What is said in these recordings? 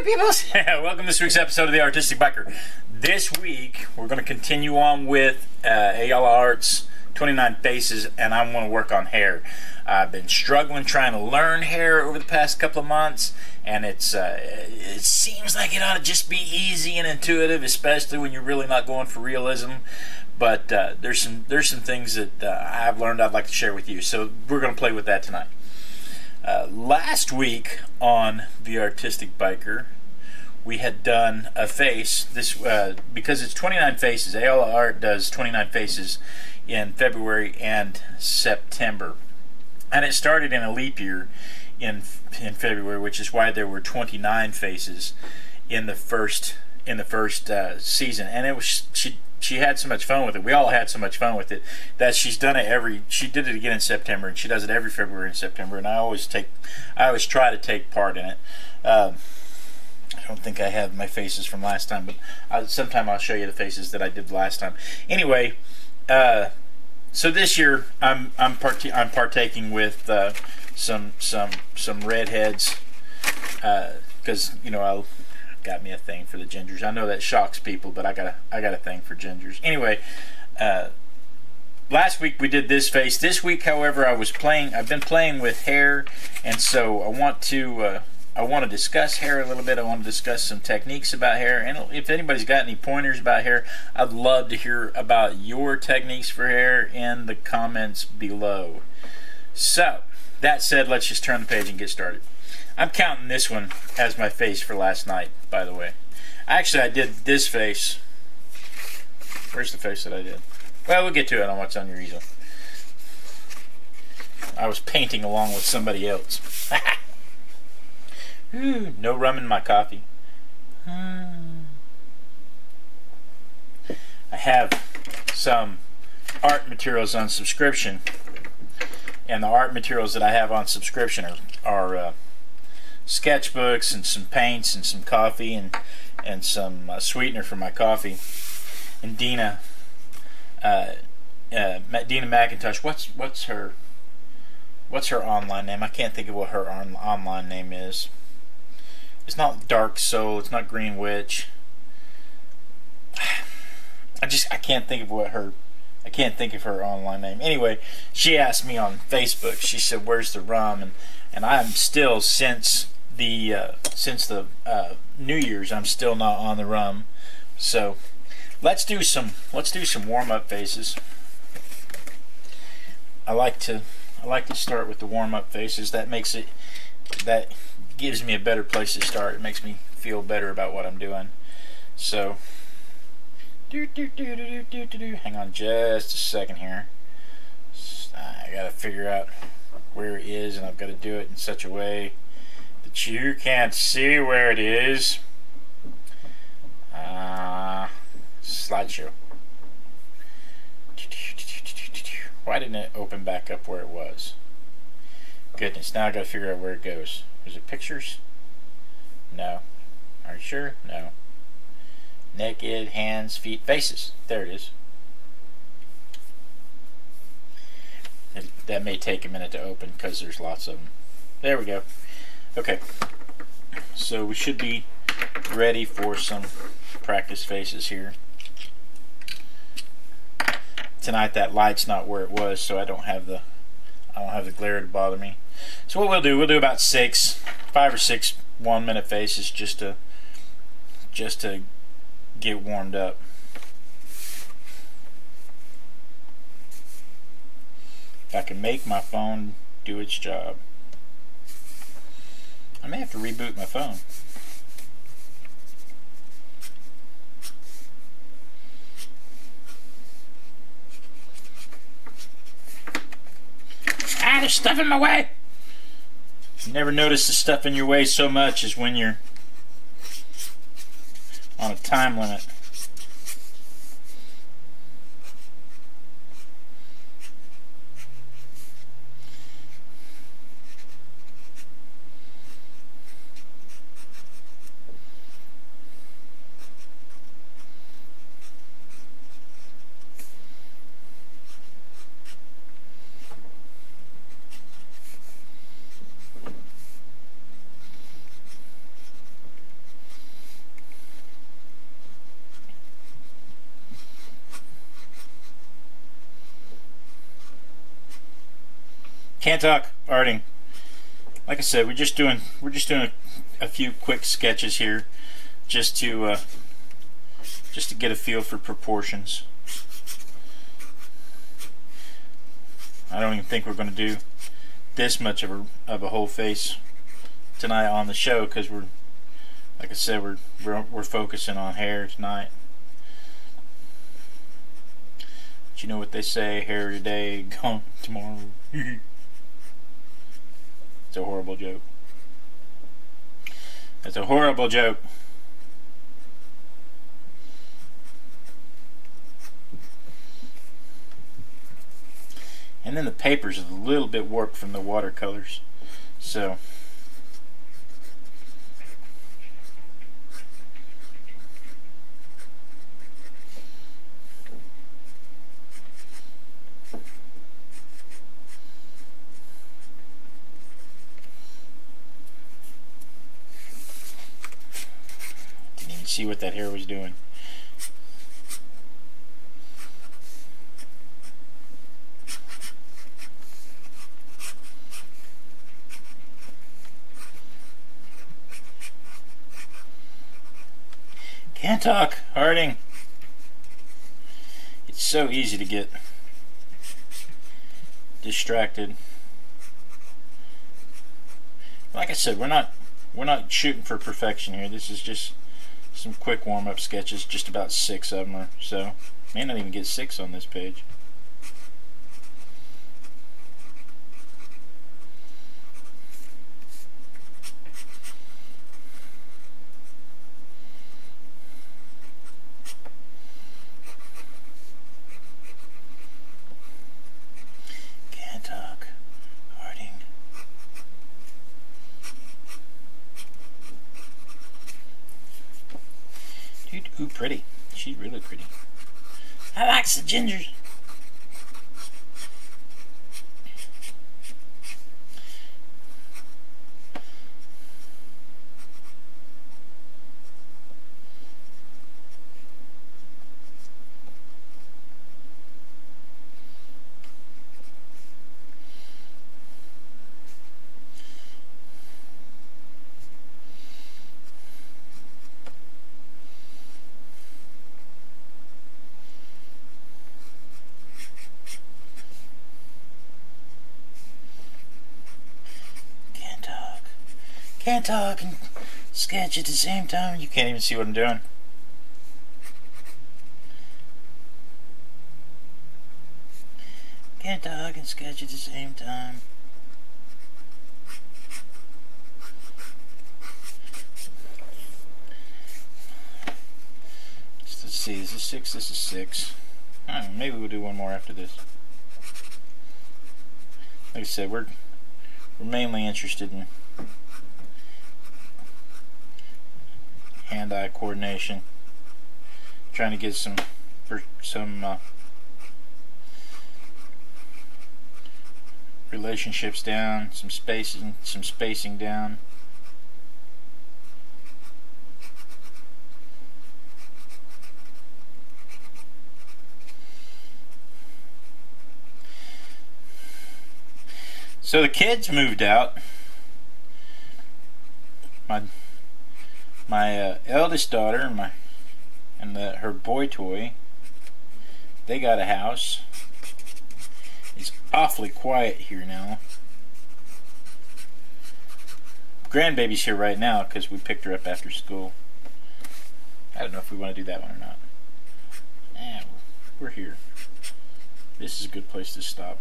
peoples! Welcome to this week's episode of The Artistic Biker. This week, we're going to continue on with Ayala Art's 29 Faces, and I want to work on hair. I've been struggling trying to learn hair over the past couple of months, and it seems like it ought to just be easy and intuitive, especially when you're really not going for realism. But there's some things that I've learned I'd like to share with you, so we're going to play with that tonight. Last week on The Artistic Biker, we had done a face. This because it's 29 faces. Ayala Art does 29 faces in February and September, and it started in a leap year in February, which is why there were 29 faces in the first season. And it was she had so much fun with it. We all had so much fun with it that she did it again in September, and she does it every February and September. And I always try to take part in it. I don't think I have my faces from last time, but sometime I'll show you the faces that I did last time. Anyway, so this year I'm partaking with some redheads because I got me a thing for the gingers. I know that shocks people, but I got a thing for gingers. Anyway, last week we did this face. This week, however, I've been playing with hair, and so I want to discuss hair a little bit. I want to discuss some techniques about hair, and if anybody's got any pointers about hair, I'd love to hear about your techniques for hair in the comments below. So, that said, let's just turn the page and get started. I'm counting this one as my face for last night, by the way. Actually, I did this face. Where's the face that I did? Well, we'll get to it on what's on your easel. I was painting along with somebody else. Ooh, no rum in my coffee. I have some art materials on subscription, and the art materials that I have on subscription are sketchbooks and some paints and some coffee and some sweetener for my coffee. And Dina McIntosh, what's her online name? I can't think of what her online name is. It's not Dark Soul. It's not Green Witch. I can't think of her online name. Anyway, she asked me on Facebook. She said, "Where's the rum?" And I'm still since the New Year's. I'm still not on the rum. So let's do some warm-up faces. I like to start with the warm-up faces. That gives me a better place to start. It makes me feel better about what I'm doing. So, hang on just a second here. I gotta figure out where it is, and I've got to do it in such a way that you can't see where it is. Slideshow. Why didn't it open back up where it was? Goodness, now I gotta figure out where it goes. Is it pictures? No. Are you sure? No. Naked, hands, feet, faces. There it is. That may take a minute to open because there's lots of them. There we go. Okay. So we should be ready for some practice faces here. Tonight that light's not where it was, so I don't have the glare to bother me. So what we'll do about 5 or 6 1-minute faces just to get warmed up. If I can make my phone do its job. I may have to reboot my phone. There's stuff in my way. You never notice the stuff in your way so much as when you're on a time limit. Can't talk, arting. Like I said, we're just doing a few quick sketches here, just to get a feel for proportions. I don't even think we're going to do this much of a whole face tonight on the show, because we're, like I said, we're focusing on hair tonight. But you know what they say, hair today, gone tomorrow. It's a horrible joke. That's a horrible joke. And then the paper's a little bit warped from the watercolors, so didn't even see what that hair was doing. Can't talk, Harding. It's so easy to get distracted. Like I said, we're not shooting for perfection here. This is just some quick warm-up sketches, just about 6 of them or so. May not even get 6 on this page. Ooh, pretty. She's really pretty. I like the gingers. Can't talk and sketch at the same time. You can't even see what I'm doing. Can't talk and sketch at the same time. Let's see, is this 6? This is 6. I don't know, maybe we'll do one more after this. Like I said, we're mainly interested in hand-eye coordination, trying to get some relationships down, some spacing down. So the kids moved out. My eldest daughter and her boy toy, they got a house. It's awfully quiet here now. Grandbaby's here right now because we picked her up after school. I don't know if we want to do that one or not. We're here. This is a good place to stop.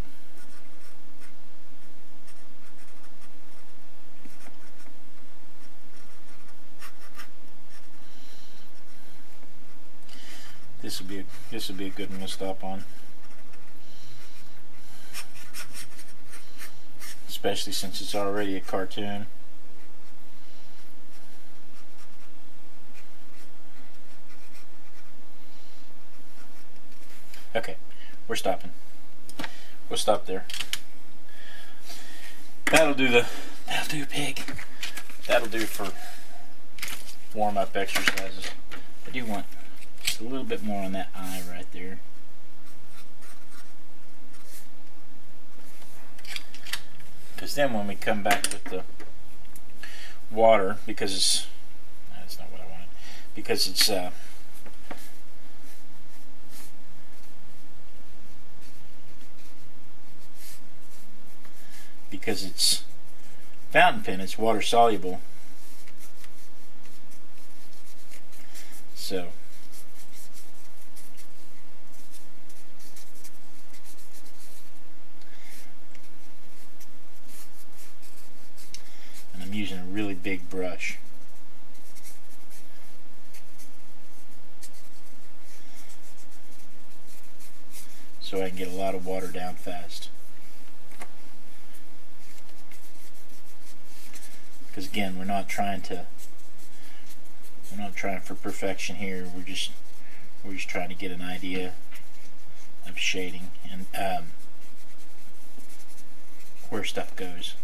This would be a good one to stop on, especially since it's already a cartoon. Okay, we're stopping. We'll stop there. That'll do pig. That'll do for warm-up exercises. I do want just a little bit more on that eye right there. because then when we come back with the water, because that's not what I wanted, because it's fountain pen, it's water soluble. So and I'm using a really big brush. So I can get a lot of water down fast. Because again, we're not trying for perfection here. We're just trying to get an idea of shading and where stuff goes.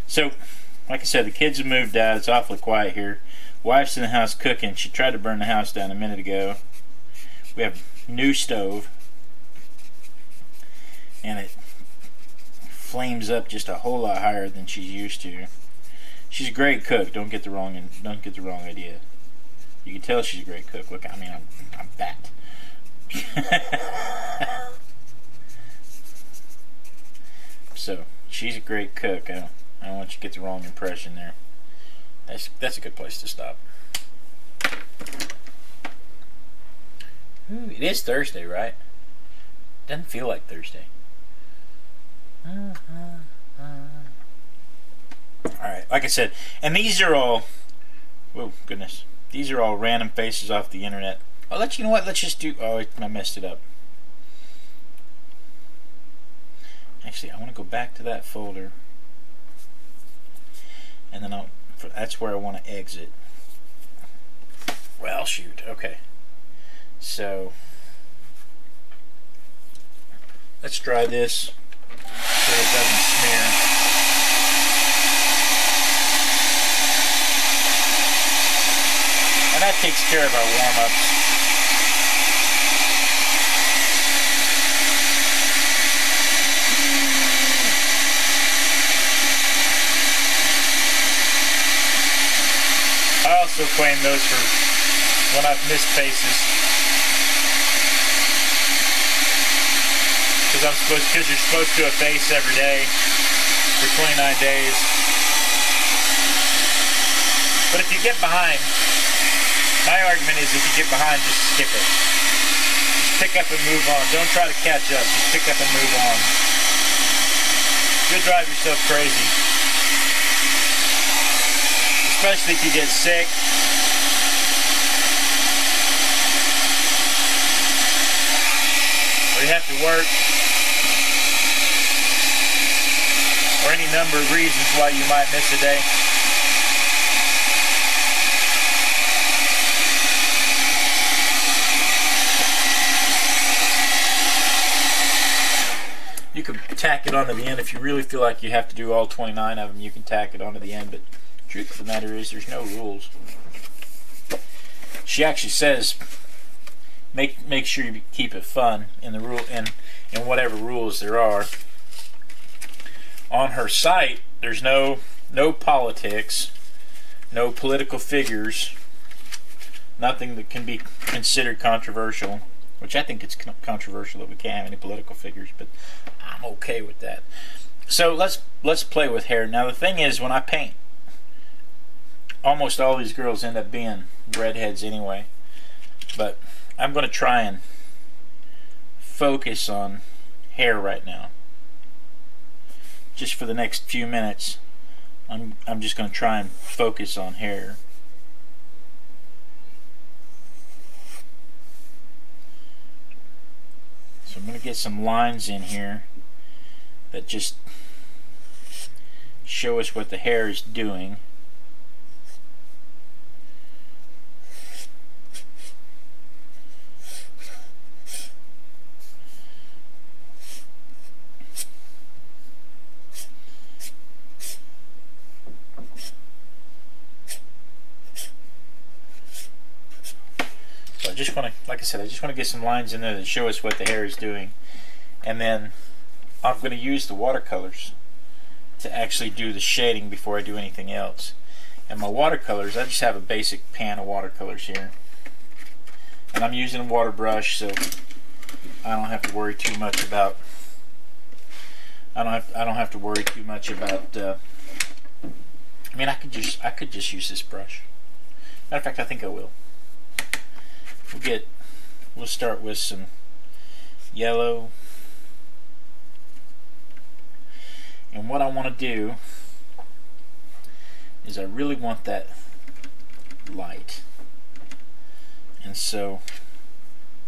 So, like I said, the kids have moved out. It's awfully quiet here. Wife's in the house cooking. She tried to burn the house down a minute ago. We have a new stove, and it flames up just a whole lot higher than she's used to. She's a great cook. Don't get the wrong idea. You can tell she's a great cook. Look, I mean, I'm fat. So she's a great cook. I don't want you to get the wrong impression there. That's a good place to stop. Ooh, it is Thursday, right? Doesn't feel like Thursday. Alright, like I said, and these are all, oh goodness, these are all random faces off the internet. Oh, you know what, let's just do, oh, I messed it up. Actually, I want to go back to that folder. And then that's where I want to exit. Well, shoot. Okay. So let's dry this so it doesn't smear. And that takes care of our warm-ups. I also claim those for when I've missed faces, because you're supposed to do a face every day for 29 days. But if you get behind, my argument is if you get behind, just skip it. Just pick up and move on. Don't try to catch up. Just pick up and move on. You'll drive yourself crazy. Especially if you get sick. Or you have to work. Or any number of reasons why you might miss a day. You can tack it onto the end if you really feel like you have to do all 29 of them. You can tack it onto the end, but the truth of the matter is there's no rules. She actually says make sure you keep it fun in the rule in whatever rules there are. On her site, there's no politics, no political figures, nothing that can be considered controversial. Which I think it's controversial that we can't have any political figures, but I'm okay with that. So let's play with hair. Now the thing is, when I paint, almost all these girls end up being redheads anyway. But I'm going to try and focus on hair right now. Just for the next few minutes, I'm just going to try and focus on hair. So I'm going to get some lines in here that just show us what the hair is doing. I just want to, like I said, I just want to get some lines in there that show us what the hair is doing. And then I'm going to use the watercolors to actually do the shading before I do anything else. And my watercolors, I just have a basic pan of watercolors here. And I'm using a water brush, so I don't have to worry too much about I don't have to worry too much about I mean, I could just use this brush. Matter of fact, I think I will. We'll start with some yellow. And what I want to do is I really want that light. And so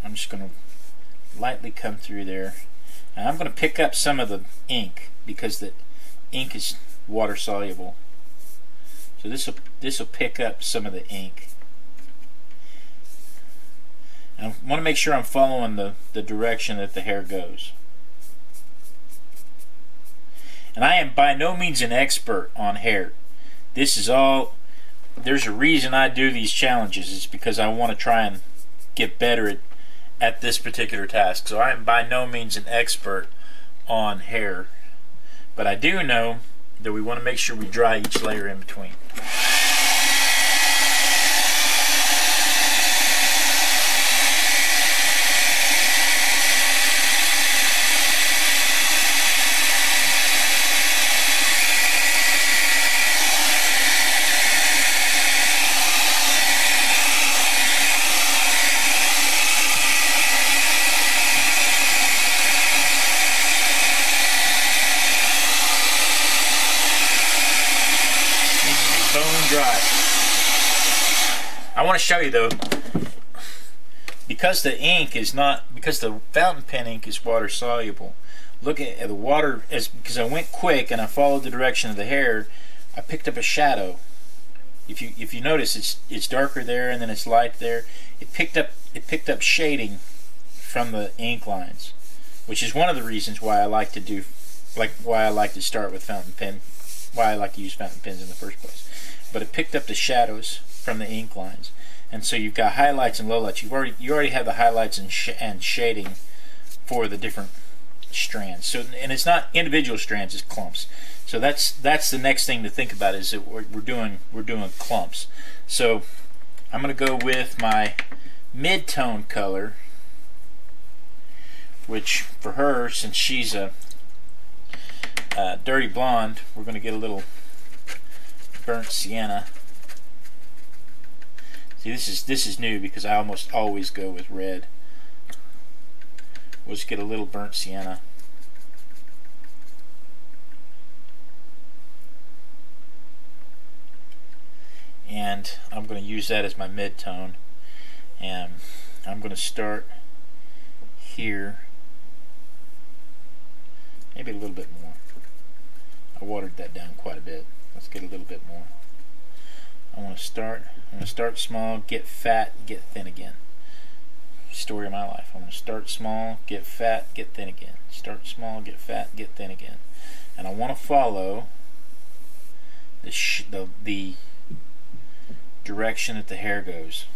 I'm just going to lightly come through there. And I'm going to pick up some of the ink because the ink is water soluble. So this will pick up some of the ink. And I want to make sure I'm following the direction that the hair goes. And I am by no means an expert on hair. This is all, there's a reason I do these challenges. It's because I want to try and get better at this particular task. So I am by no means an expert on hair. But I do know that we want to make sure we dry each layer in between. Dry. I want to show you though, because the ink is not, because the fountain pen ink is water soluble. Look at the water, because I went quick and I followed the direction of the hair. I picked up a shadow. If you notice, it's darker there and then it's light there. It picked up shading from the ink lines, which is one of the reasons why I like to start with fountain pen, why I like to use fountain pens in the first place. But it picked up the shadows from the ink lines, and so you've got highlights and lowlights. You already have the highlights and shading for the different strands. So, and it's not individual strands; it's clumps. So that's the next thing to think about, is that we're doing clumps. So I'm going to go with my mid-tone color, which for her, since she's a dirty blonde, we're going to get a little burnt sienna. See, this is new because I almost always go with red. We'll just get a little burnt sienna. And I'm going to use that as my mid-tone. And I'm going to start here. Maybe a little bit more. I watered that down quite a bit. Let's get a little bit more. I'm going to start small, get fat, get thin again. Story of my life. I'm going to start small, get fat, get thin again. Start small, get fat, get thin again. And I want to follow the direction that the hair goes.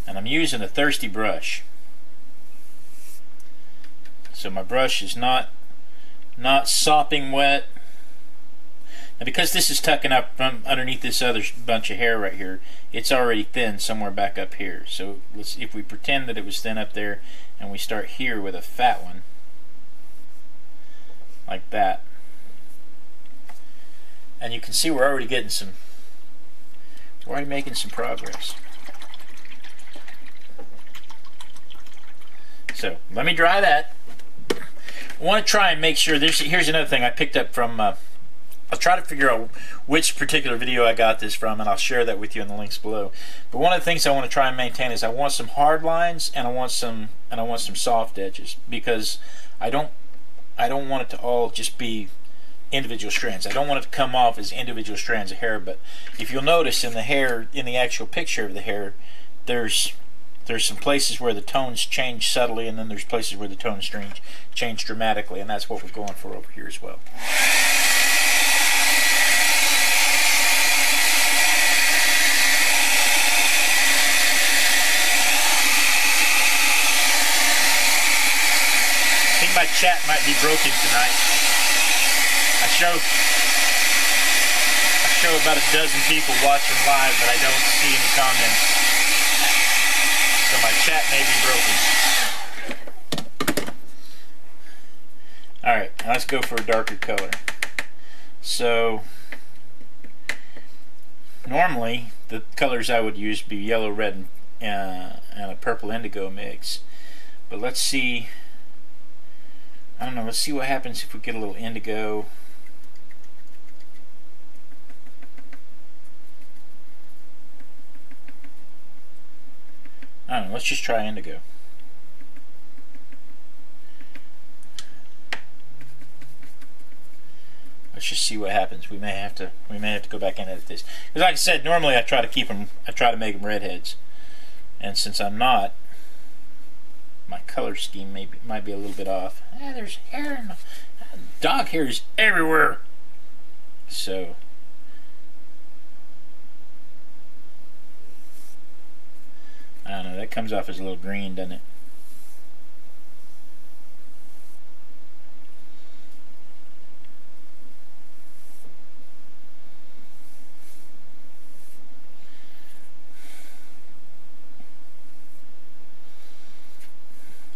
And I'm using a thirsty brush. So my brush is not sopping wet. Now, because this is tucking up from underneath this other bunch of hair right here, it's already thin somewhere back up here. So if we pretend that it was thin up there, and we start here with a fat one, like that, and you can see we're already getting we're already making some progress. So let me dry that. I want to try and make sure, here's another thing I picked up from, I'll try to figure out which particular video I got this from, and I'll share that with you in the links below. But one of the things I want to try and maintain is I want some hard lines and I want some soft edges, because I don't want it to all just be individual strands. I don't want it to come off as individual strands of hair. But if you'll notice in the hair, in the actual picture of the hair, there's some places where the tones change subtly, and then there's places where the tones change dramatically, and that's what we're going for over here as well. chat might be broken tonight. I show about a dozen people watching live, but I don't see any comments. So my chat may be broken. Alright, let's go for a darker color. So normally the colors I would use would be yellow, red, and a purple indigo mix. But let's see, I don't know, let's see what happens if we get a little indigo. I don't know, let's just try indigo. Let's just see what happens. We may have to go back and edit this. Because like I said, normally I try to make them redheads. And since I'm not, my color scheme might be a little bit off. There's hair, dog hair is everywhere. So I don't know, that comes off as a little green, doesn't it?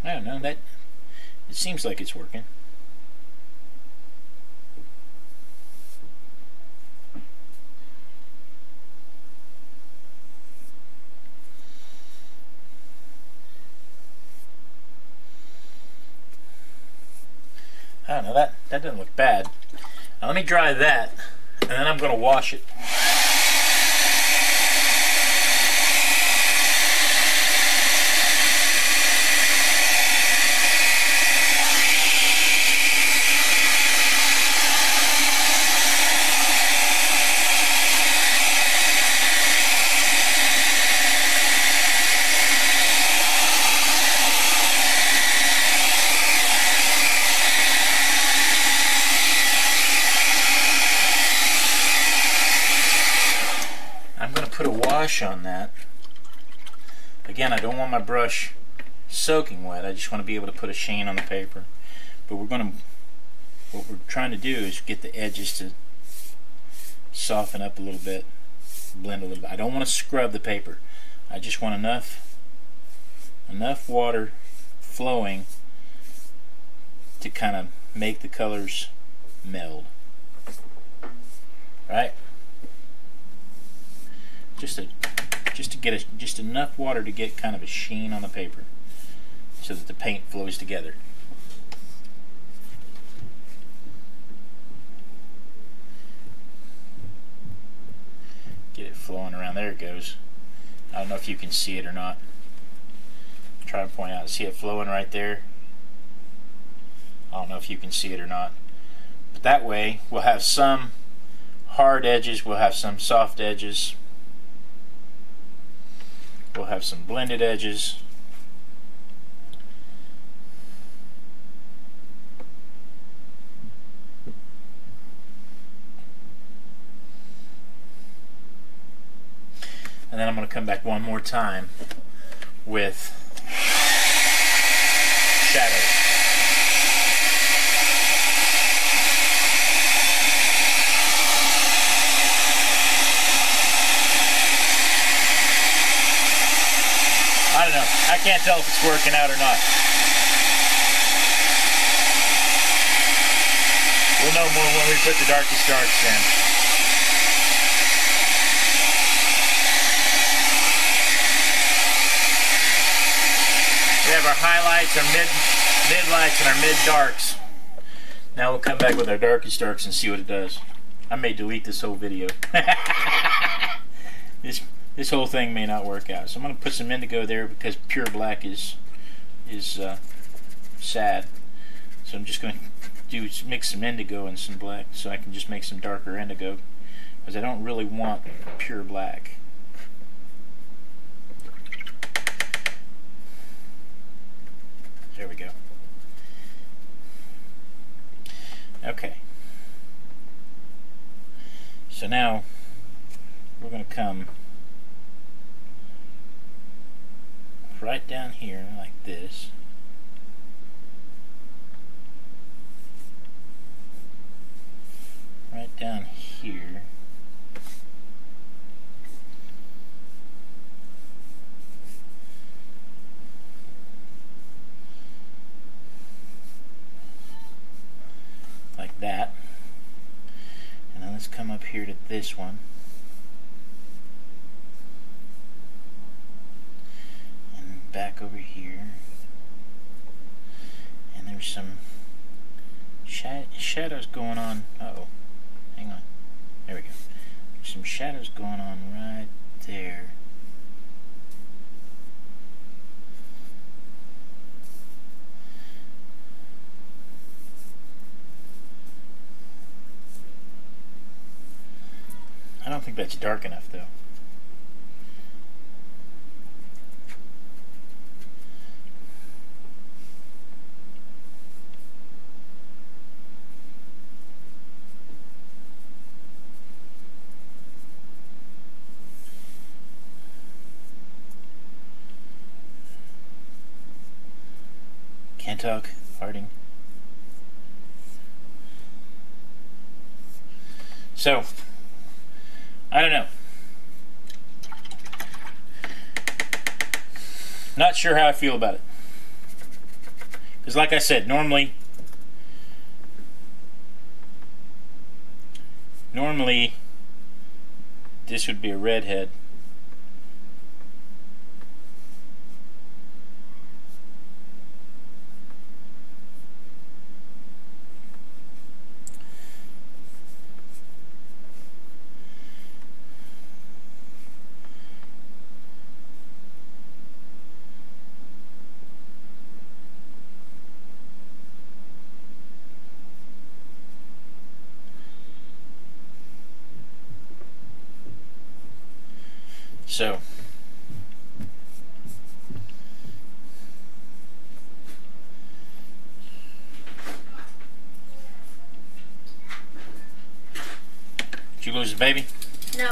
I don't know, that it seems like it's working. I don't know, that doesn't look bad. Now let me dry that, and then I'm going to wash it. Put a wash on that. Again, I don't want my brush soaking wet. I just want to be able to put a sheen on the paper. But what we're trying to do is get the edges to soften up a little bit, blend a little bit. I don't want to scrub the paper. I just want enough water flowing to kind of make the colors meld. Right? Just to get just enough water to get kind of a sheen on the paper so that the paint flows together. Get it flowing around. There it goes. I don't know if you can see it or not. Try to point out. See it flowing right there? I don't know if you can see it or not. But that way we'll have some hard edges, we'll have some soft edges. We'll have some blended edges. And then I'm going to come back one more time with shadows. I don't know. I can't tell if it's working out or not. We'll know more when we put the darkest darks in. We have our highlights, our mid-lights, and our mid-darks. Now we'll come back with our darkest darks and see what it does. I may delete this whole video. This whole thing may not work out. So I'm going to put some indigo there because pure black is sad. So I'm just going to mix some indigo and some black so I can just make some darker indigo because I don't really want pure black. There we go. Okay. So now we're going to come right down here like this. right down here. Like that. And then let's come up here to this one. And back over here. And there's some shadows going on. Uh-oh. Hang on. There we go. There's some shadows going on right there. I don't think that's dark enough, though. Can't talk, Harding. So, I don't know. Not sure how I feel about it. Because like I said, normally this would be a redhead. So, did you lose the baby? No.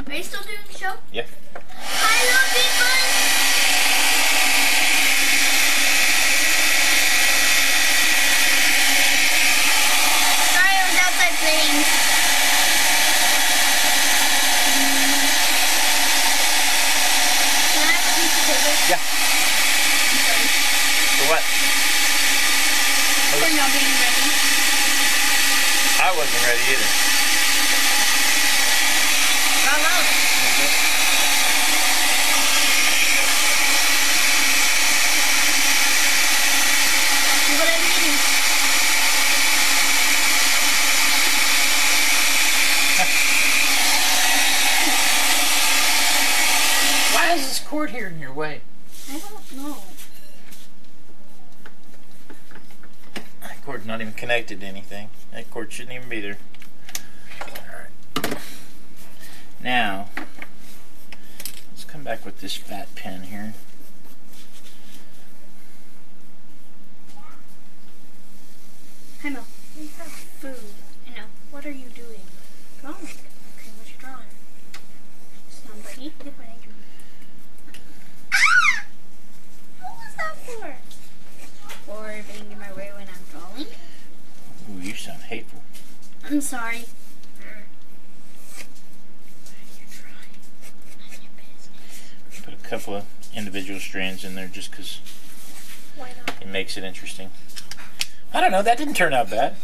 Are you still doing the show? Yeah. I love people! Sorry, I was outside playing. Yeah. For what? For not being ready. I wasn't ready either. What I'm eating. Why is this cord here in your way? I don't know. That cord's not even connected to anything. That cord shouldn't even be there. Alright. Now, let's come back with this fat pen here. Hi, Mel. We have food. I know. What are you doing? Drawing. Okay, what you drawing? Somebody. Look what I drew. Ah! What was that for? For being in my way when I'm drawing. Ooh, you sound hateful. I'm sorry. You're drawing. None of your business. Put a couple of individual strands in there just because Why not? it makes it interesting. I don't know, that didn't turn out bad.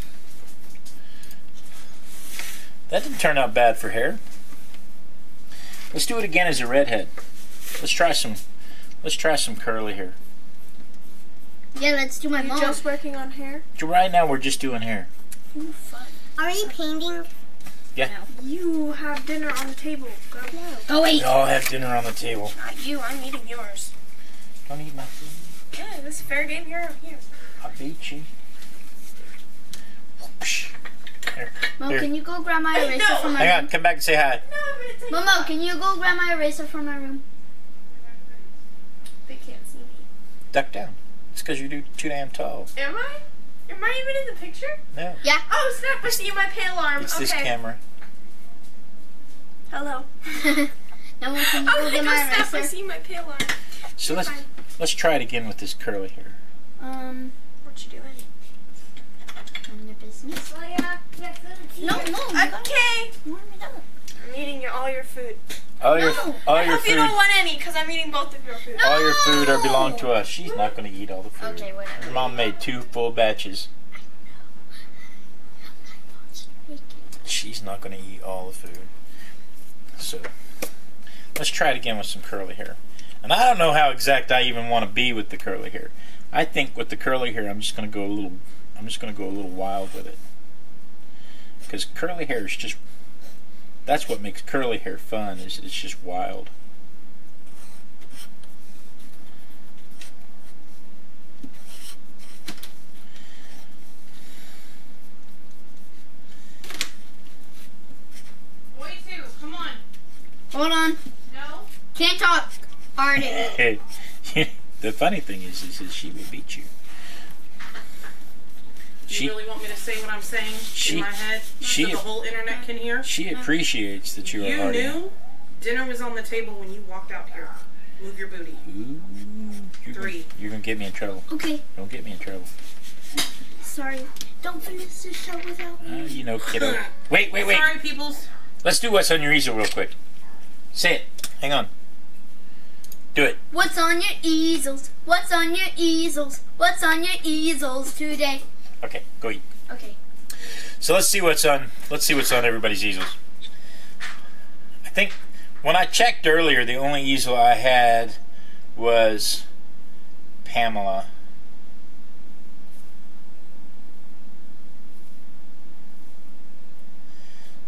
That didn't turn out bad for hair. Let's do it again as a redhead. Let's try some curly hair. Yeah, let's do my You're mom. just working on hair? So right now we're just doing hair. Ooh, fun. Are you painting? Yeah. No. You have dinner on the table. Go. Oh, wait. We all have dinner on the table. Not you. I'm eating yours. Don't eat my food. Yeah, this is fair game here. I beat you. Here. Mom, Here. can you go grab my eraser from my Hang room? on, come back and say hi. No, I'm going to take Momo, can you go grab my eraser from my room? They can't see me. Duck down. It's because you're too damn tall. Am I? Am I even in the picture? No. Yeah. Oh, snap. I see my pale arm. It's okay. this camera. Hello. Now, Mom, can you Oh, go get snap. my I eraser? see my pale arm. So Fine. let's try it again with this curly hair. What you doing? None of your business. Oh, yeah. No, no. Okay. I'm eating all your food. All your I hope food. you don't want any, because I'm eating both of your food. No. All your food are belong to us. She's not going to eat all the food. Okay, whatever. Your mom made 2 full batches. She's not going to eat all the food. So, let's try it again with some curly hair. And I don't know how exact I even want to be with the curly hair. I think with the curly hair, I'm just going to go a little wild with it. Because curly hair is just, that's what makes curly hair fun, is it's just wild. Boy two, come on. Hold on. No. Can't talk. Already. Hey, the funny thing is she will beat you. You really want me to say what I'm saying in my head so the whole internet can hear? She appreciates that you are You already. knew dinner was on the table when you walked out here. Move your booty. Ooh, you're gonna get me in trouble. Okay. Don't get me in trouble. Sorry. Don't finish the show without me. You know, kiddo. Wait. Sorry, peoples. Let's do what's on your easel real quick. Say it. Hang on. Do it. What's on your easels? What's on your easels? What's on your easels today? Okay, go eat. Okay. So let's see what's on. Let's see what's on everybody's easels. I think when I checked earlier, the only easel I had was Pamela.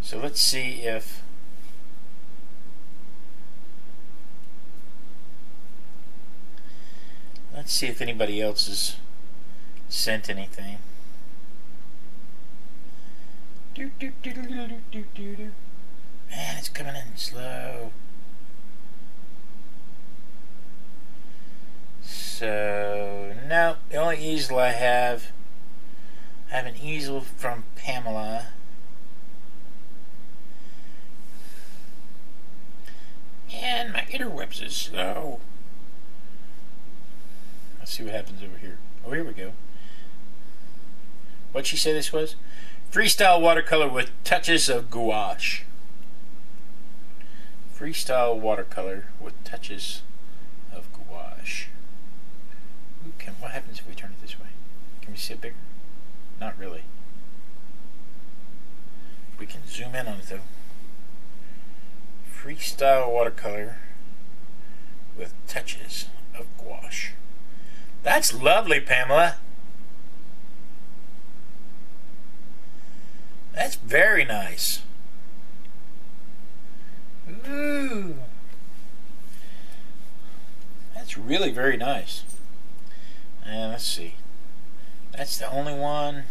So let's see if anybody else has sent anything. Man, it's coming in slow. So no, the only easel I have an easel from Pamela. And my interwebs is slow. Let's see what happens over here. Oh, here we go. What'd she say this was? Freestyle watercolor with touches of gouache. Freestyle watercolor with touches of gouache. Ooh, what happens if we turn it this way? Can we see it bigger? Not really. We can zoom in on it though. Freestyle watercolor with touches of gouache. That's lovely, Pamela. That's very nice. Ooh. That's really very nice. And let's see. That's the only one.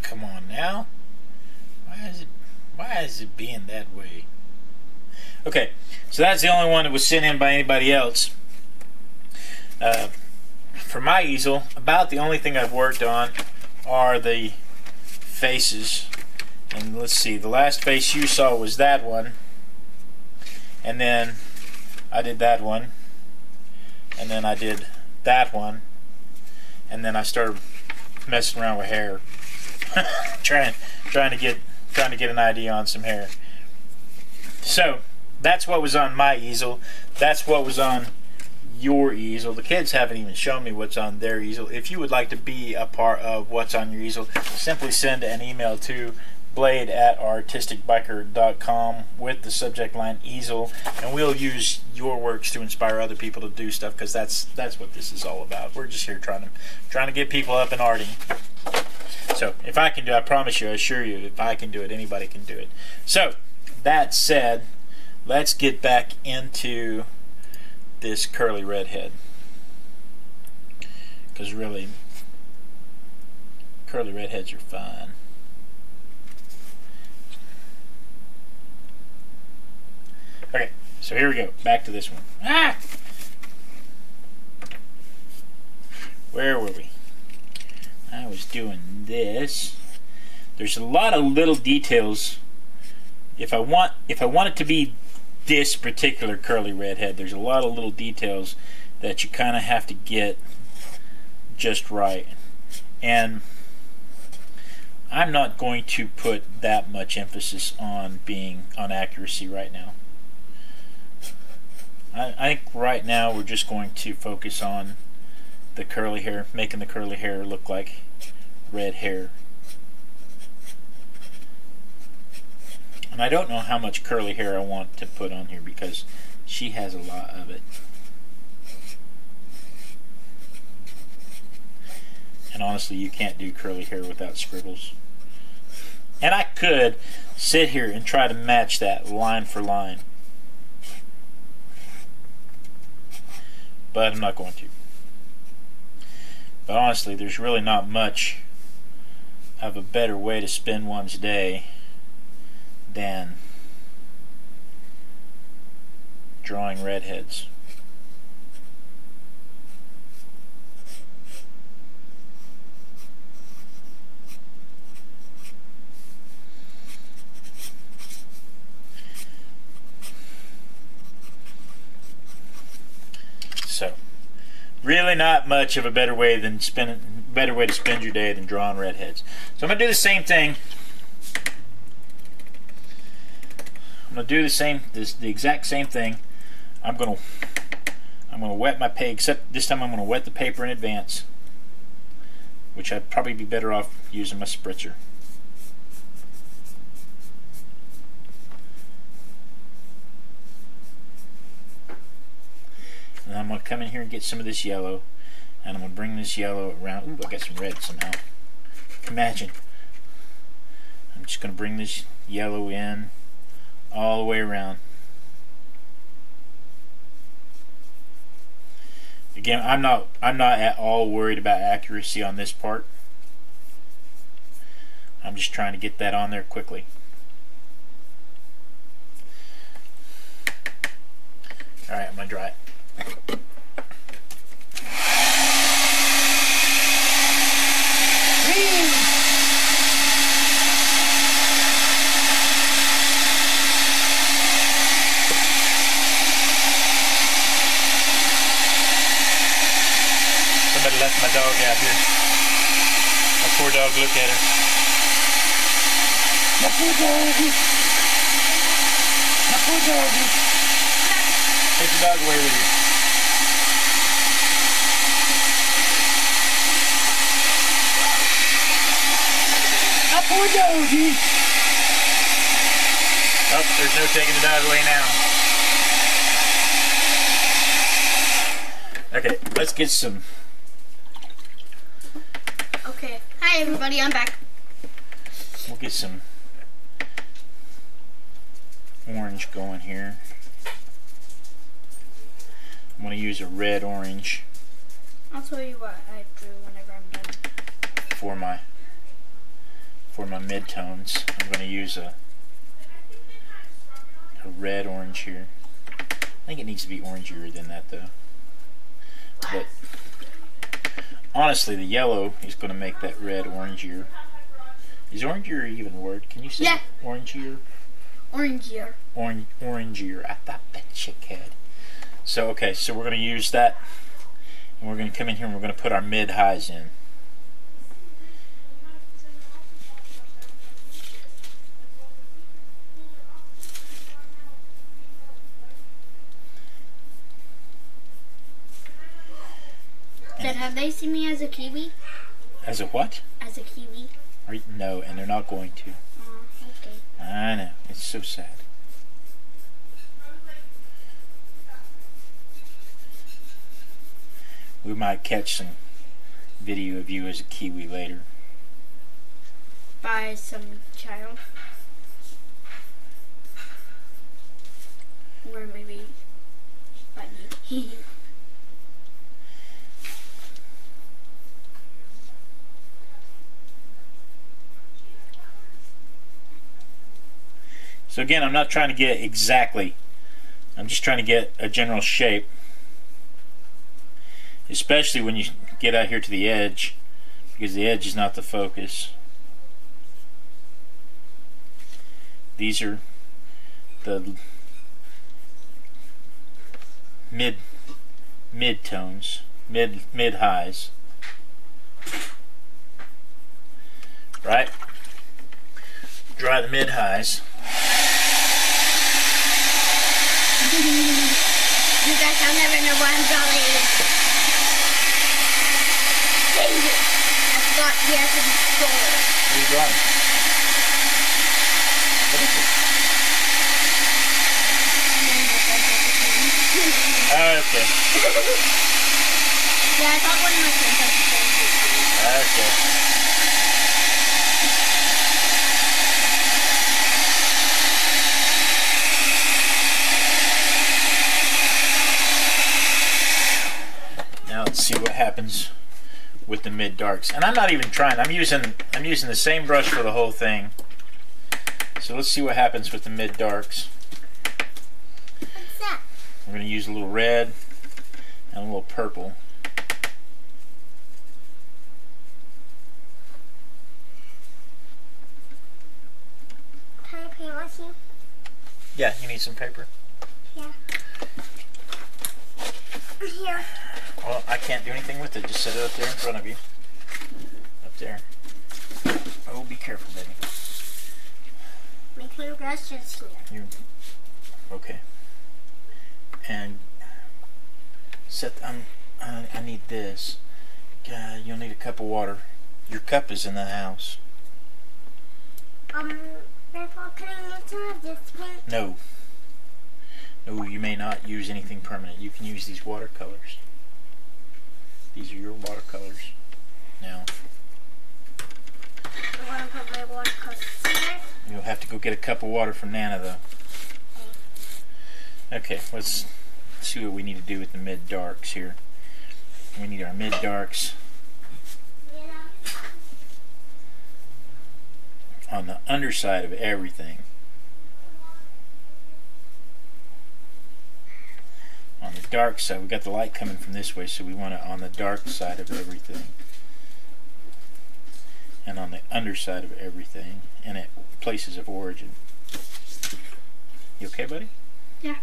Come on now. Why is it being that way? Okay, so that's the only one that was sent in by anybody else. For my easel, about the only thing I've worked on are the faces. And let's see, the last face you saw was that one. And then I did that one. And then I did that one. And then I started messing around with hair. trying to get an idea on some hair. So that's what was on my easel. That's what was on your easel. The kids haven't even shown me what's on their easel. If you would like to be a part of what's on your easel, simply send an email to blade@artisticbiker.com with the subject line easel, and we'll use your works to inspire other people to do stuff, because that's what this is all about. We're just here trying to get people up and arting. So if I can do it, I promise you, I assure you, if I can do it, anybody can do it. So that said, let's get back into this curly redhead, because really curly redheads are fun. Okay, so here we go, back to this one. Where were we? I was doing this. There's a lot of little details. If I want it to be this particular curly redhead, there's a lot of little details that you kind of have to get just right. And I'm not going to put that much emphasis on accuracy right now. I think right now we're just going to focus on the curly hair, making the curly hair look like red hair. And I don't know how much curly hair I want to put on here because she has a lot of it. And honestly, you can't do curly hair without scribbles. And I could sit here and try to match that line for line, but I'm not going to. But honestly, there's really not much of a better way to spend one's day than drawing redheads. So, really not much of a better way to spend your day than drawing redheads. So I'm gonna do the same thing. I'm gonna do the exact same thing. I'm gonna wet my paper, except this time I'm gonna wet the paper in advance, which I'd probably be better off using my spritzer. And I'm going to come in here and get some of this yellow, and I'm going to bring this yellow around. Ooh, I got some red somehow. Imagine. I'm just going to bring this yellow in all the way around. Again, I'm not at all worried about accuracy on this part. I'm just trying to get that on there quickly. Alright, I'm going to dry it. Somebody left my dog out here. My poor dog, look at her. My poor doggy. My poor doggy. Take the dog away with you. My poor doggy. Oh, there's no taking the dog away now. Okay, let's get some. Okay. Hi everybody, I'm back. We'll get some orange going here. I'm going to use a red orange. I'll tell you what I drew whenever I'm done. For my mid-tones, I'm going to use a red orange here. I think it needs to be orangier than that though. But honestly, the yellow is going to make that red orangier. Is orangier even a word? Can you say yeah. Orangier? Orangier. Orangier. I thought that you could. So okay, so we're going to use that, and we're going to come in here and we're going to put our mid-highs in. Dad, have they seen me as a kiwi? As a what? As a kiwi. No, and they're not going to. Okay. I know. It's so sad. We might catch some video of you as a kiwi later. By some child. Or maybe by me. So again, I'm not trying to get exactly. I'm just trying to get a general shape. Especially when you get out here to the edge, because the edge is not the focus. These are the mid-tones, mid-highs. Right? dry the mid-highs. You guys, I'll never know what I'm drawing. Dang it! I forgot he has to be score. What are you drawing? What is it? Okay. Yeah, I thought one of my friends had the same thing. Okay. Now let's see what happens with the mid darks. And I'm not even trying. I'm using the same brush for the whole thing. So let's see what happens with the mid darks. What's that? We're going to use a little red and a little purple. Can I paint with you? Yeah, you need some paper? Yeah. Here. Well, I can't do anything with it. Just set it up there in front of you. Up there. Oh, be careful, baby. My paintbrush is here. Okay. And set. I need this. God, you'll need a cup of water. Your cup is in the house. Grandpa, can I use some of this paint? No. No, you may not use anything permanent. You can use these watercolors. These are your watercolors. Now. I want to put my watercolors here. You'll have to go get a cup of water from Nana, though. Okay, let's see what we need to do with the mid-darks here. We need our mid-darks on the underside of everything. On the dark side, we got the light coming from this way, so we want it on the dark side of everything. And on the underside of everything, and at places of origin. You okay, buddy? Yeah.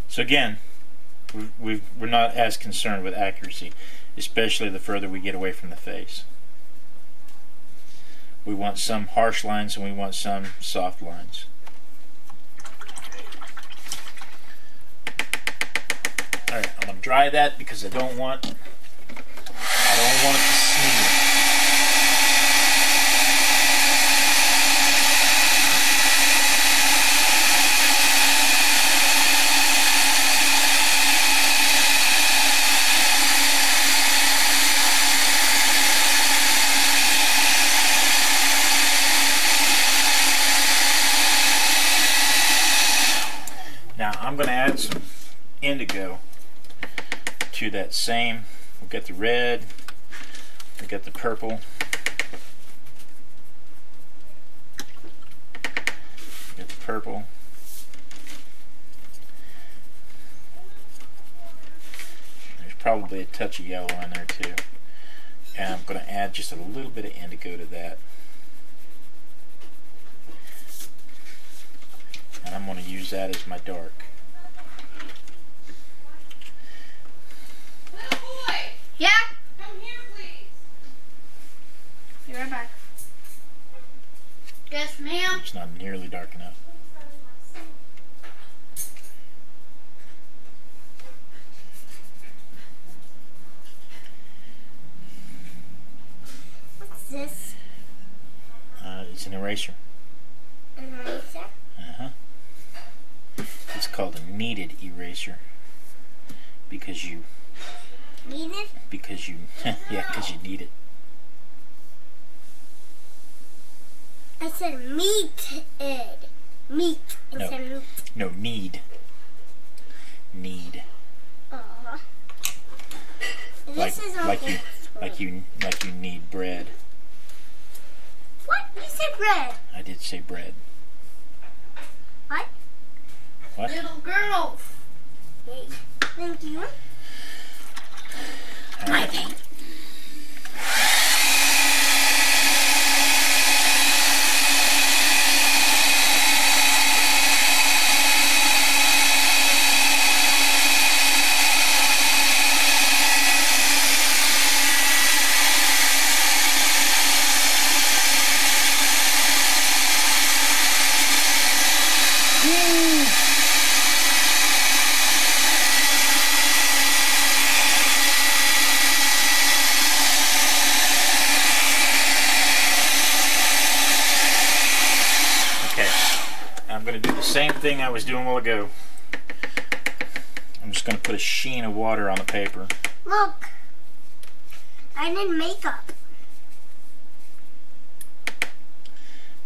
So again, we're not as concerned with accuracy, especially the further we get away from the face. We want some harsh lines and we want some soft lines. Alright, I'm going to dry that because I don't want it to smear. Now I'm going to add some indigo to that same. We've got the red, we've got the purple, we've got the purple, there's probably a touch of yellow in there too, and I'm going to add just a little bit of indigo to that. And I'm going to use that as my dark. Little boy! Yeah? Come here, please. Be right back. Yes, ma'am. It's not nearly dark enough. What's this? It's an eraser. An eraser? Uh-huh. It's called a kneaded eraser because you Need it? because you need it. I said meat. Meat. No. Instead of meat. No, need. Uh-huh. Like This is all like you need bread. What? You said bread. I did say bread. What? What? Little girl. Hey. Thank you. My paint. thing I was doing a while ago. I'm just going to put a sheen of water on the paper. Look, I did makeup.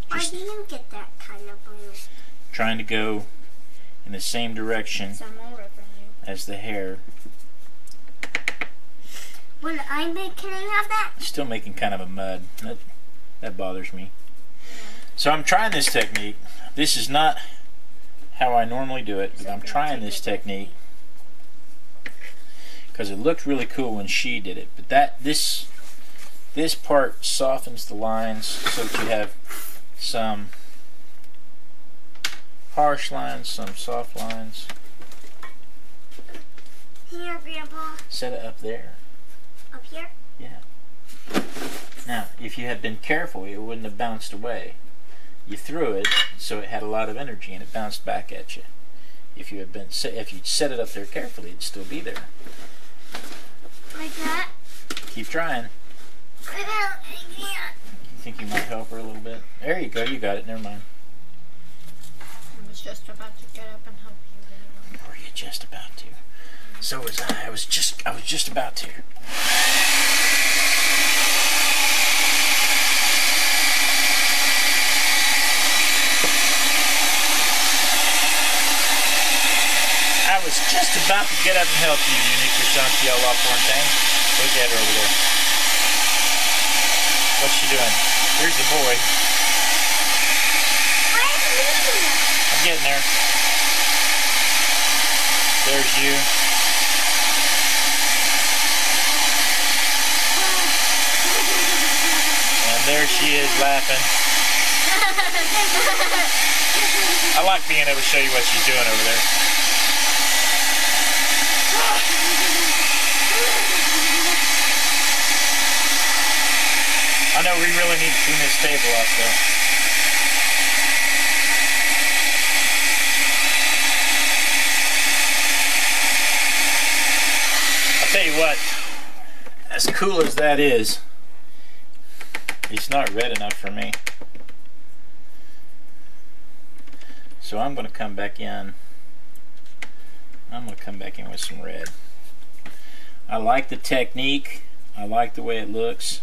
Why do you get that kind of blue? Trying to go in the same direction as the hair. When I make, can I have that? Still making kind of a mud. That bothers me. So I'm trying this technique. This is not how I normally do it, but I'm trying this technique because it looked really cool when she did it. But this part softens the lines so that you have some harsh lines, some soft lines. Here, Grandpa. Set it up there. Up here? Yeah. Now, if you had been careful, it wouldn't have bounced away. You threw it, so it had a lot of energy, and it bounced back at you. If you set it up there carefully, it'd still be there. Like that? Keep trying. I can't. You think you might help her a little bit? There you go. You got it. Never mind. I was just about to get up and help you. Were you just about to? So was I. I was just about to. I was just about to get up and help you, Unique Chunky La Fontaine. Look at her over there. What's she doing? Here's the boy. I'm getting there. There's you. And there she is laughing. I like being able to show you what she's doing over there. I know we really need to clean this table up though. I'll tell you what, as cool as that is, it's not red enough for me. So I'm going to come back in. I'm going to come back in with some red. I like the technique. I like the way it looks,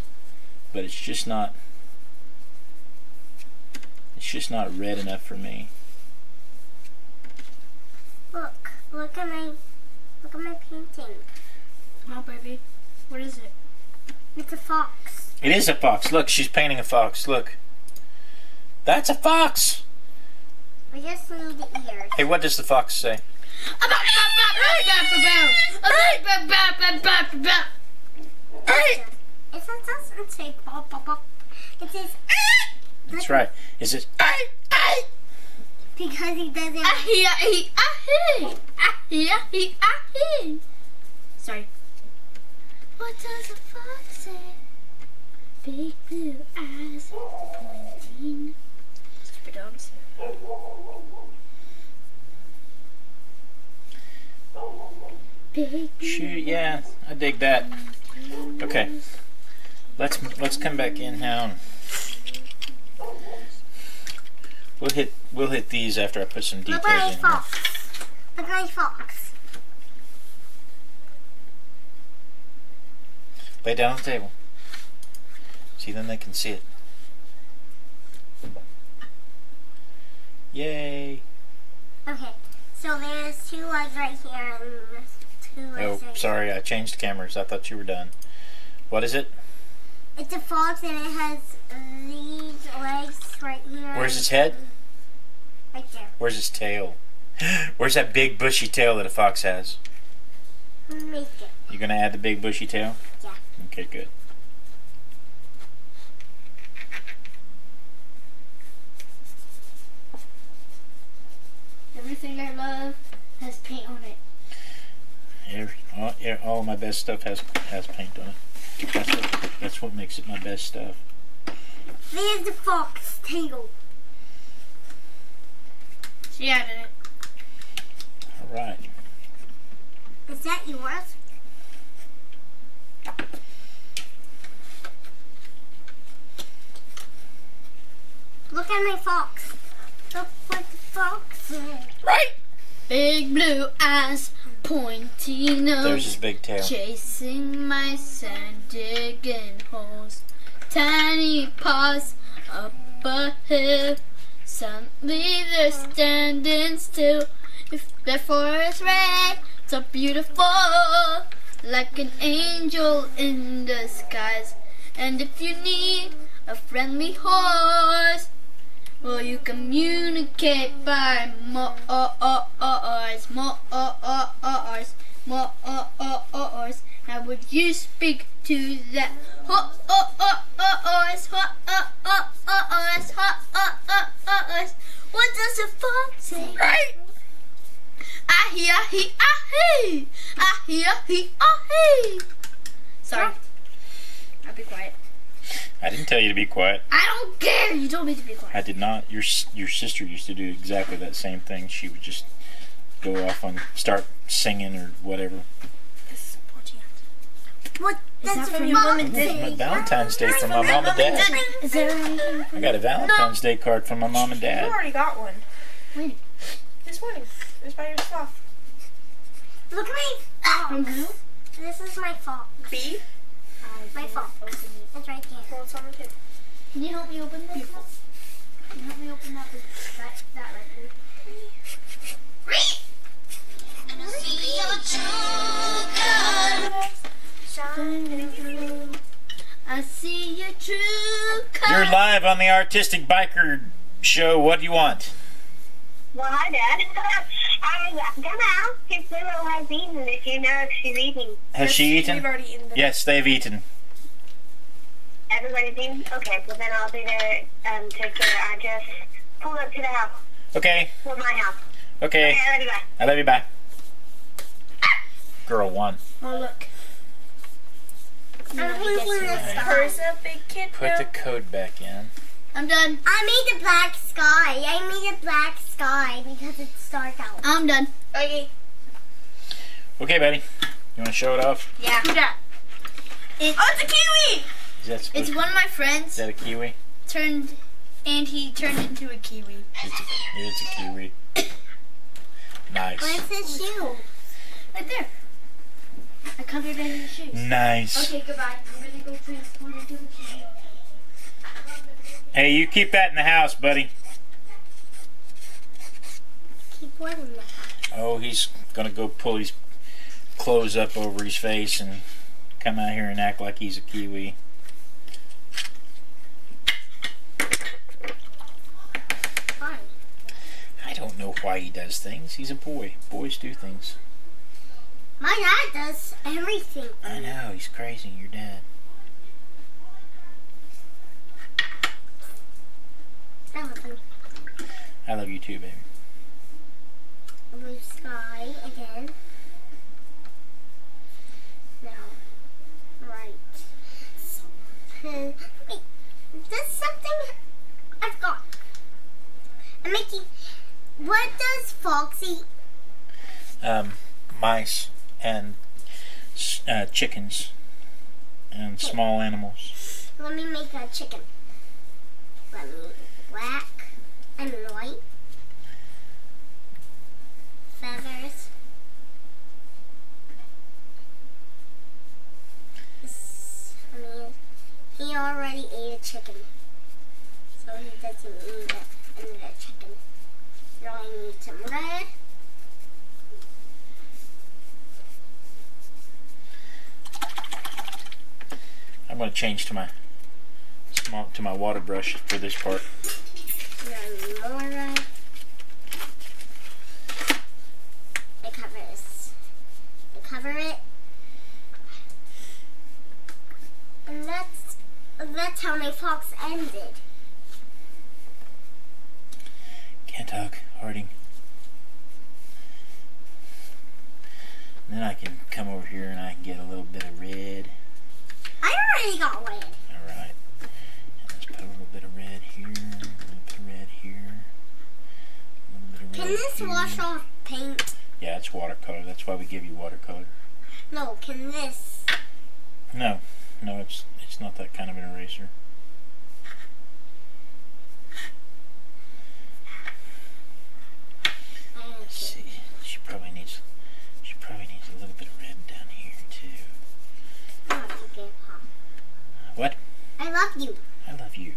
but it's just not red enough for me. Look at my painting. Wow, baby. What is it? It's a fox. It is a fox. Look, she's painting a fox. Look. That's a fox. We just need the ears. Hey, what does the fox say? It doesn't say pop pop pop. It says That's right. It says because he doesn't. Sorry. What does a fox say? Big blue eyes pointing. Stupid dogs. Shoot, yeah, I dig that. Okay, let's come back in now. We'll hit these after I put some details in here. Fox. Look at my fox. Lay down on the table. See, then they can see it. Yay! Okay, so there's two legs right here and two legs Oh, right sorry, here. I changed cameras. I thought you were done. What is it? It's a fox and it has these legs right here. Where's its head? Right there. Where's its tail? Where's that big bushy tail that a fox has? Make it. You gonna add the big bushy tail? Yeah. Okay, good. Everything I love has paint on it. All my best stuff has paint on it. That's what makes it my best stuff. There's the fox tail. She added it. All right. Is that yours? Look at my fox. Look what the fox is. big blue eyes, pointy nose. There's his big tail. Chasing mice and digging holes. Tiny paws up a hill. Suddenly they're standing still. If their forest red, so beautiful, like an angel in the skies. And if you need a friendly horse, well, you communicate by Morse. How would you speak to that horse? What does a fox say? Right? Ah-hee, ah-hee. Sorry. I'll be quiet. I didn't tell you to be quiet. I don't care. You told me to be quiet. I did not. Your sister used to do exactly that same thing. She would just go off and start singing or whatever. What? That's from your mom and My Valentine's Day from my mom and dad. Is there anything? I got a Valentine's Day card from my mom and You dad. already got one. When? This morning. It was by yourself. Look at my fox. From who? This is my fox. B? My fox. It's right there. Well, it's on the tip. Can you help me open this? Can you help me open that right there? I see your true color. You're live on the Artistic Biker Show. What do you want? Well, hi, Dad. I was gonna ask if Willow has eaten, if you know if she's eating. Has she We've eaten? already eaten them. Yes, they've eaten. Everybody's eaten? Okay, well then I'll be there take care. I just pulled up to the house. Okay. Well, my house. Okay. Okay, I love you, bye. I love you. Bye. Girl 1. Oh, look. I'm losing the sky. Hers a big kid. Put the code back in. I'm done. I made the black sky. I made a black sky because it's dark out. I'm done. Okay. Okay, Betty. You want to show it off? Yeah. Who that? Oh, it's a kiwi! Is that supposed It's one of my Is friends that a kiwi? he turned into a kiwi. It's a kiwi. Nice. Where's the shoe? Right there. I covered it in his shoes. Nice. Okay, goodbye. I'm gonna go transform into a kiwi. Hey, you keep that in the house, buddy. Keep one in the house. Oh, he's gonna go pull his clothes up over his face and come out here and act like he's a kiwi. Fine. I don't know why he does things. He's a boy. Boys do things. My dad does everything. I know, he's crazy, your dad. I love him. I love you too, baby. Blue sky again. Now, right. Wait, there's something I forgot. I'm making. What does Fox eat? Mice and chickens and small animals. Let me make a chicken. Let me black and white. Feathers. He already ate a chicken. So he doesn't need another chicken. Now I need some red. I'm going to change to my water brush for this part. Now I need more red. I cover it. And that's how my fox ended. Can't talk, Harding. And then I can come over here and I can get a little bit of red. I already got red. Alright. Let's put a little bit of red here, a little bit of red here, a little bit of red Can this here. wash off paint? Yeah, it's watercolor. That's why we give you watercolor. No, can this? No, it's not that kind of an eraser. Let's see. She probably needs a little bit of red down here too. Oh, you get hot. What? I love you. I love you.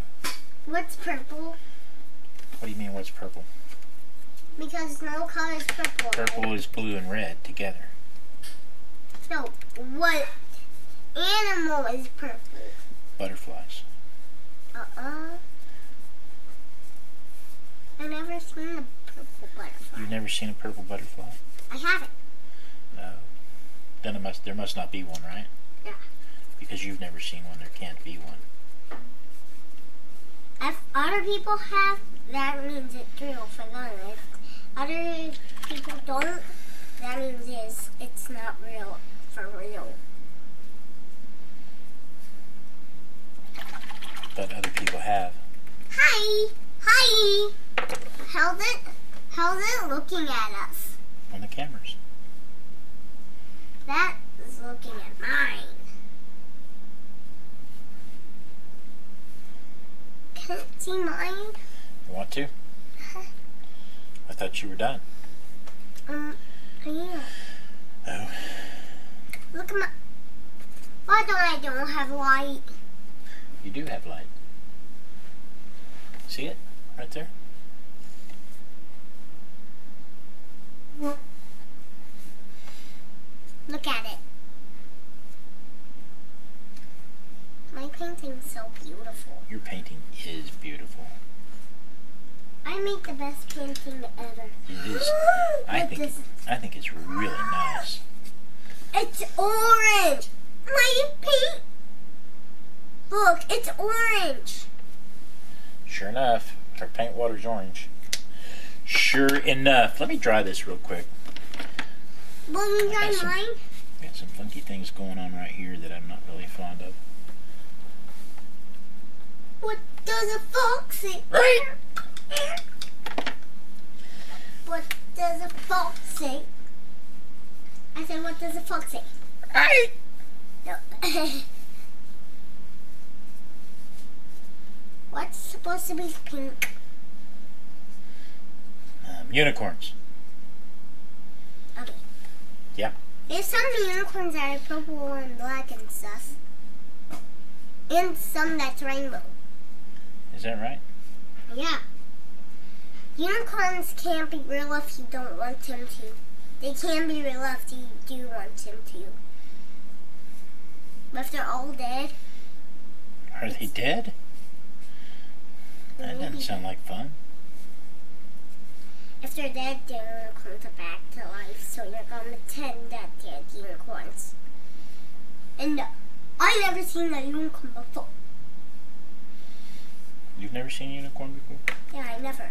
What's purple? What do you mean what's purple? Because no color is purple. Purple is blue and red together. So, what animal is purple? Butterflies. I've never seen a purple butterfly. You've never seen a purple butterfly? I haven't. No. Then there must not be one, right? Yeah. Because you've never seen one, there can't be one. If other people have, that means it's real for them. If other people don't, that means it's not real for real. But other people have. Hi! Hi! How's it looking at us? On the cameras. That is looking at mine. Can it see mine? You want to? I thought you were done. I am. Oh. Look at my... Why don't I have light? You do have light. See it? Right there? Look at it. My painting's so beautiful. Your painting is beautiful. I make the best painting ever. It is. I think it's really nice. It's orange. My paint. Look, it's orange. Sure enough, our paint water's orange. Sure enough. Let me dry this real quick. Will you dry mine? Got some funky things going on right here that I'm not really fond of. What does a fox say? Right. What does a fox say? I said, what does a fox say? Right. No. What's supposed to be pink? Unicorns. Okay. Yeah. There's some unicorns that are purple and black and stuff. And some that's rainbow. Is that right? Yeah. Unicorns can't be real if you don't want them to. They can be real if you do want them to. But if they're all dead... Are they dead? That doesn't sound like fun. If they're dead, the unicorns are back to life. So you're going to pretend that they're unicorns. And I never seen a unicorn before. You've never seen a unicorn before? Yeah, I never.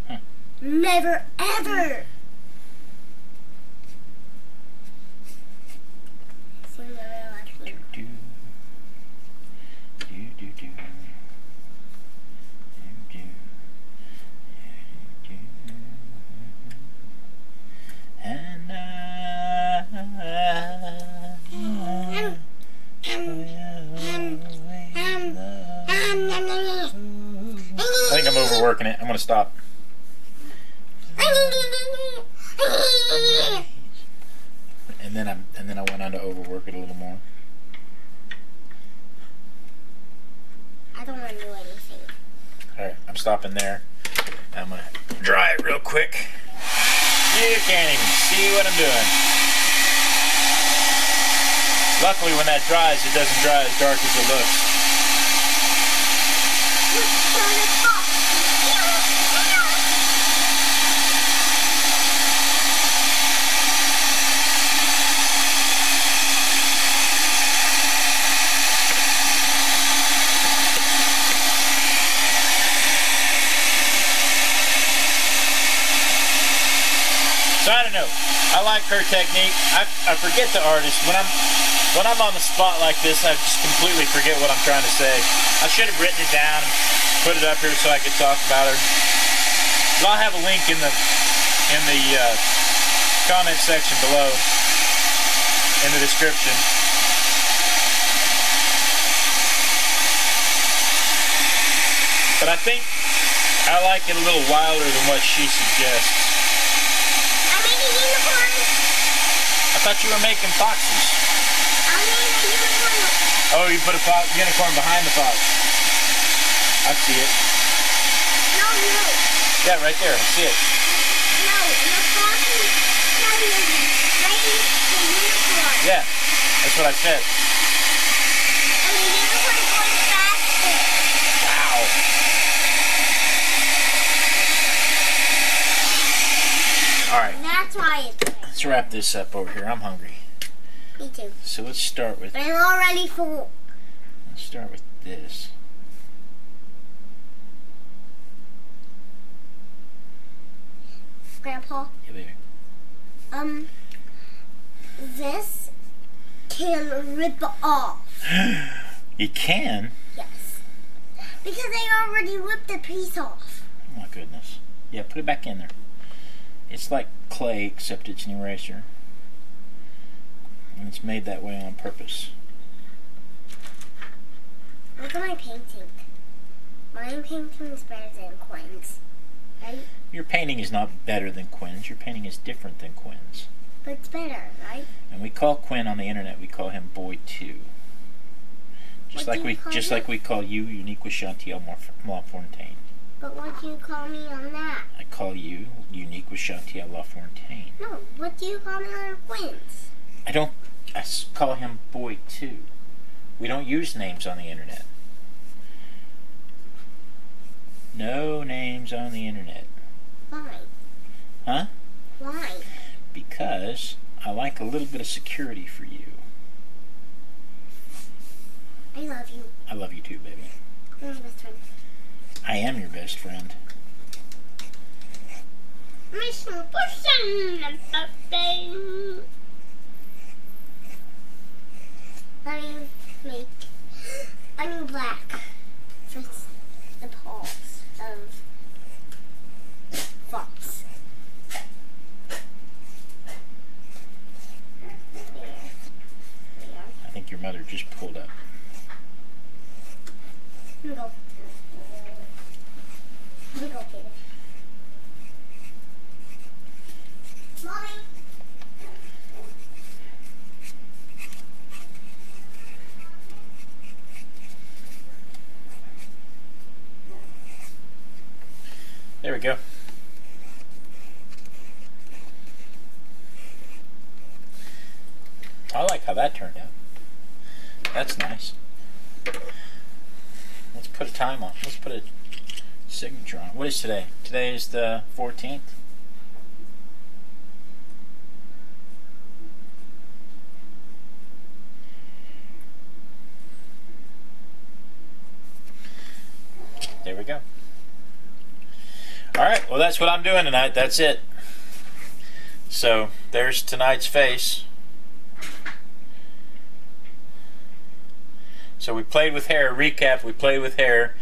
Huh. Never, ever. Seen the real life Do, unicorn. do. Do, do, do. Do, do. Do, do. And I think I'm overworking it. I'm gonna stop. And then I went on to overwork it a little more. I don't want to do anything. Alright, I'm stopping there. I'm gonna dry it real quick. You can't even see what I'm doing. Luckily when that dries, it doesn't dry as dark as it looks. So I don't know. I like her technique. I forget the artist. When I'm on the spot like this, I just completely forget what I'm trying to say. I should have written it down and put it up here so I could talk about her. But I'll have a link in the comment section below in the description. But I think I like it a little wilder than what she suggests. I'm making thought you were making foxes. I made a unicorn. Oh, you put a unicorn behind the fox. I see it. No. Yeah, right there. I see it. No, the fox is carrying the unicorn. Yeah, that's what I said. And the unicorn is going faster. Wow. All right. That's why it's there. Let's wrap this up over here. I'm hungry. Me too. So let's start with. But I'm already full. Let's start with this. Grandpa. Yeah, baby. This can rip off. You can? Yes. Because I already ripped a piece off. Oh my goodness. Yeah, put it back in there. It's like clay, except it's an eraser. And it's made that way on purpose. Look at my painting. My painting is better than Quinn's. Right? Your painting is not better than Quinn's. Your painting is different than Quinn's. But it's better, right? And we call Quinn on the internet, we call him Boy 2. Just What do you call like him? we call you Unique with Chantiel LaFontaine. But what do you call me on that? I call you Unique with Chantiel LaFontaine. No, what do you call me on Quinn's? I call him Boy 2. We don't use names on the internet. No names on the internet. Why? Huh? Why? Because I like a little bit of security for you. I love you. I love you too, baby. You're my best friend. I am your best friend. My super son. I need black for the paws of fox. I think your mother just pulled up. Here we go. Here we go, Peter. Mommy. There we go. I like how that turned out. That's nice. Let's put a time on. Let's put a signature on. What is today? Today is the 14th. There we go. Alright, well that's what I'm doing tonight. That's it. So, there's tonight's face. So we played with hair. Recap, we played with hair.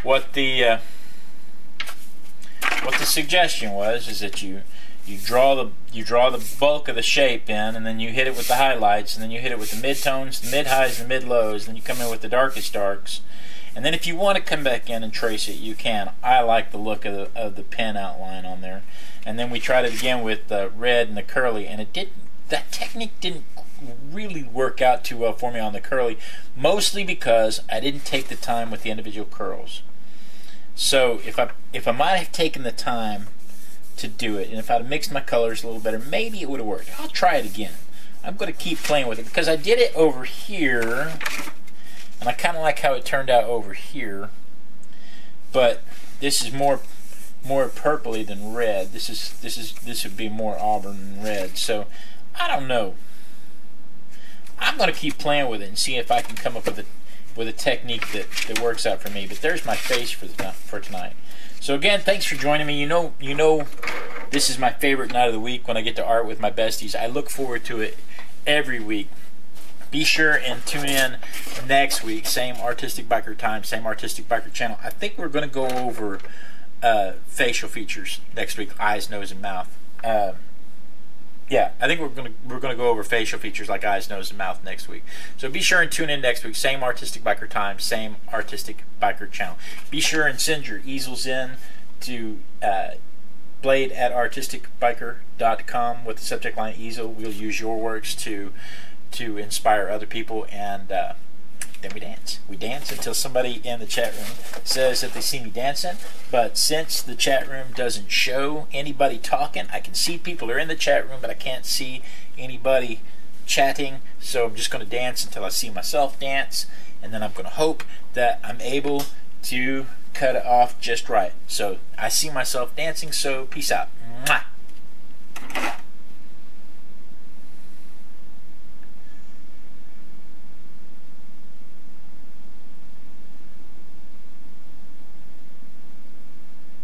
What the suggestion was is that you draw the bulk of the shape in, and then you hit it with the highlights, and then you hit it with the midtones, the mid-highs, and the mid-lows, then you come in with the darkest darks. And then if you want to come back in and trace it, you can. I like the look of the pen outline on there. And then we tried it again with the red and the curly, and that technique didn't really work out too well for me on the curly, mostly because I didn't take the time with the individual curls. So if I might have taken the time to do it, and if I'd have mixed my colors a little better, maybe it would have worked. I'll try it again. I'm going to keep playing with it because I did it over here. And I kind of like how it turned out over here, but this is more purpley than red. This would be more auburn than red. So I don't know. I'm going to keep playing with it and see if I can come up with a technique that works out for me. But there's my face for tonight. So again, thanks for joining me. You know, this is my favorite night of the week when I get to art with my besties. I look forward to it every week. Be sure and tune in next week. Same Artistic Biker time, same Artistic Biker channel. I think we're going to go over facial features next week, eyes, nose, and mouth. Yeah, I think we're going to go over facial features like eyes, nose, and mouth next week. So be sure and tune in next week. Same Artistic Biker time, same Artistic Biker channel. Be sure and send your easels in to blade@artisticbiker.com with the subject line easel. We'll use your works to inspire other people, and then we dance. We dance until somebody in the chat room says that they see me dancing. But since the chat room doesn't show anybody talking, I can see people are in the chat room, but I can't see anybody chatting. So I'm just going to dance until I see myself dance, and then I'm going to hope that I'm able to cut it off just right. So I see myself dancing, so peace out. Mwah.